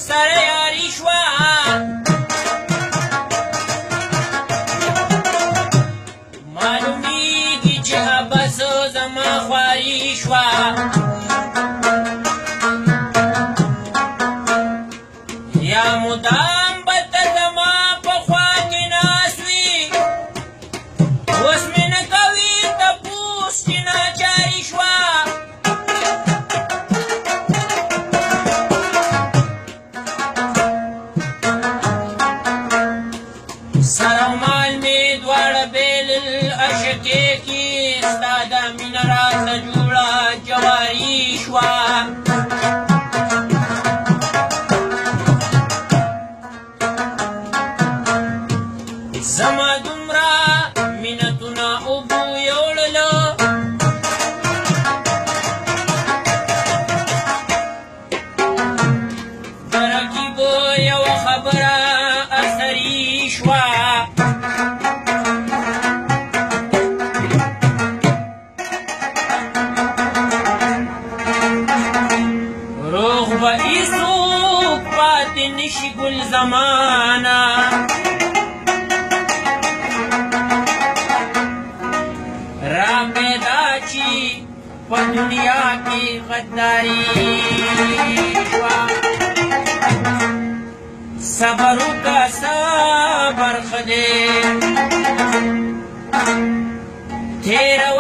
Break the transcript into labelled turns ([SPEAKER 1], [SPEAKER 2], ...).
[SPEAKER 1] سره یاري شوه معلومیږي چې بس زما خواري شوه یا مدام به ته زما په خوا کې ناست وي اوس مې نه کوي تپوس چې ناچاري شوه سر او مال مې دواړه بېلل عشقې کې ستا دا مینه راته جوړه جواري شوه زما دومره مینتونه اوبو یوړله د رقیبو یوه خبره اثري شوه روغ به هېڅوک پاتې نشي ګل زمانه را پیدا چی په دنیا کې غداري شوه صبر وکړه صبر ښه دی تېروه